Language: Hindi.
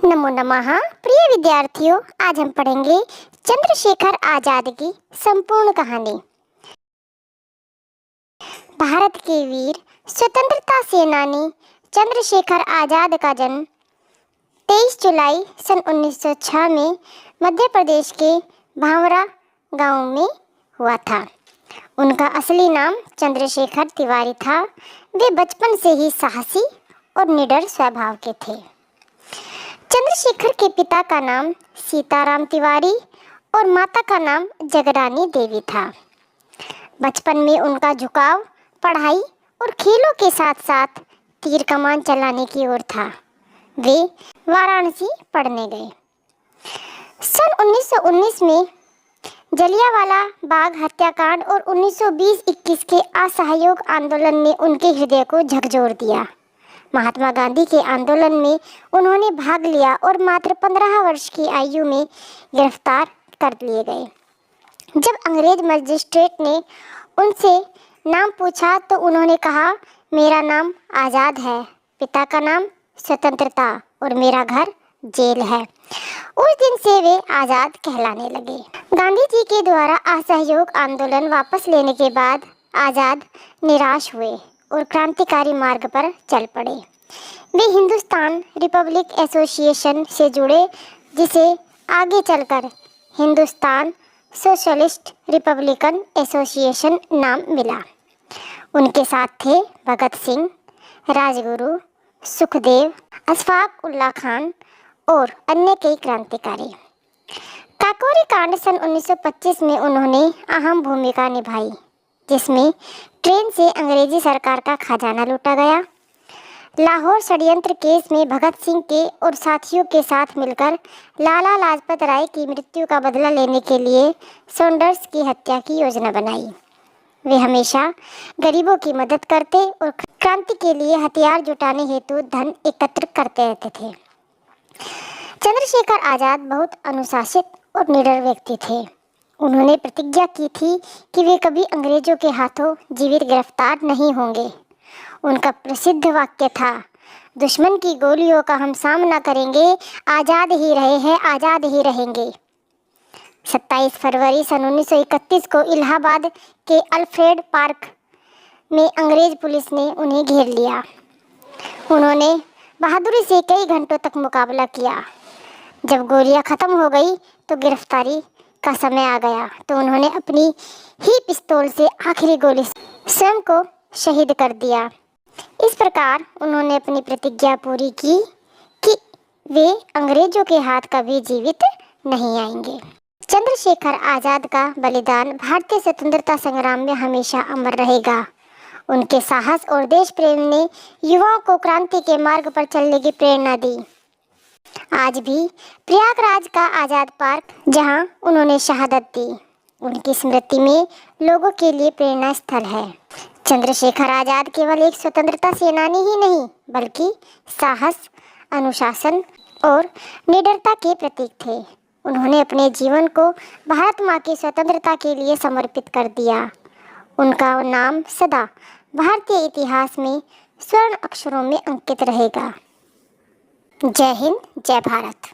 नमो नमः। प्रिय विद्यार्थियों, आज हम पढ़ेंगे चंद्रशेखर आजाद की संपूर्ण कहानी। भारत के वीर स्वतंत्रता सेनानी चंद्रशेखर आजाद का जन्म 23 जुलाई सन 1906 में मध्य प्रदेश के भावरा गांव में हुआ था। उनका असली नाम चंद्रशेखर तिवारी था। वे बचपन से ही साहसी और निडर स्वभाव के थे। चंद्रशेखर के पिता का नाम सीताराम तिवारी और माता का नाम जगरानी देवी था। बचपन में उनका झुकाव पढ़ाई और खेलों के साथ साथ तीर कमान चलाने की ओर था। वे वाराणसी पढ़ने गए। सन 1919 में जलियांवाला बाग हत्याकांड और 1920-21 के असहयोग आंदोलन ने उनके हृदय को झकझोर दिया। महात्मा गांधी के आंदोलन में उन्होंने भाग लिया और मात्र 15 वर्ष की आयु में गिरफ्तार कर लिए गए। जब अंग्रेज मजिस्ट्रेट ने उनसे नाम पूछा तो उन्होंने कहा, मेरा नाम आज़ाद है, पिता का नाम स्वतंत्रता और मेरा घर जेल है। उस दिन से वे आज़ाद कहलाने लगे। गांधी जी के द्वारा असहयोग आंदोलन वापस लेने के बाद आज़ाद निराश हुए और क्रांतिकारी मार्ग पर चल पड़े। वे हिंदुस्तान रिपब्लिक एसोसिएशन से जुड़े, जिसे आगे चलकर हिंदुस्तान सोशलिस्ट रिपब्लिकन एसोसिएशन नाम मिला। उनके साथ थे भगत सिंह, राजगुरु, सुखदेव, अशफाक उल्लाह खान और अन्य कई क्रांतिकारी। काकोरी कांड सन 1925 में उन्होंने अहम भूमिका निभाई, जिसमें ट्रेन से अंग्रेजी सरकार का खजाना लूटा गया। लाहौर षड्यंत्र केस में भगत सिंह के और साथियों के साथ मिलकर लाला लाजपत राय की मृत्यु का बदला लेने के लिए सॉन्डर्स की हत्या की योजना बनाई। वे हमेशा गरीबों की मदद करते और क्रांति के लिए हथियार जुटाने हेतु धन एकत्र करते रहते थे। चंद्रशेखर आजाद बहुत अनुशासित और निडर व्यक्ति थे। उन्होंने प्रतिज्ञा की थी कि वे कभी अंग्रेजों के हाथों जीवित गिरफ्तार नहीं होंगे। उनका प्रसिद्ध वाक्य था, दुश्मन की गोलियों का हम सामना करेंगे, आज़ाद ही रहे हैं, आज़ाद ही रहेंगे। 27 फरवरी सन 1931 को इलाहाबाद के अल्फ्रेड पार्क में अंग्रेज पुलिस ने उन्हें घेर लिया। उन्होंने बहादुरी से कई घंटों तक मुकाबला किया। जब गोलियां खत्म हो गई तो गिरफ्तारी का समय आ गया, तो उन्होंने अपनी ही पिस्तौल से आखिरी गोली स्वयं को शहीद कर दिया। इस प्रकार उन्होंने अपनी प्रतिज्ञा पूरी की कि वे अंग्रेजों के हाथ कभी जीवित नहीं आएंगे। चंद्रशेखर आजाद का बलिदान भारतीय स्वतंत्रता संग्राम में हमेशा अमर रहेगा। उनके साहस और देश प्रेम ने युवाओं को क्रांति के मार्ग पर चलने की प्रेरणा दी। आज भी प्रयागराज का आज़ाद पार्क, जहां उन्होंने शहादत दी, उनकी स्मृति में लोगों के लिए प्रेरणा स्थल है। चंद्रशेखर आजाद केवल एक स्वतंत्रता सेनानी ही नहीं, बल्कि साहस, अनुशासन और निडरता के प्रतीक थे। उन्होंने अपने जीवन को भारत माँ की स्वतंत्रता के लिए समर्पित कर दिया। उनका नाम सदा भारतीय इतिहास में स्वर्ण अक्षरों में अंकित रहेगा। जय हिंद, जय भारत।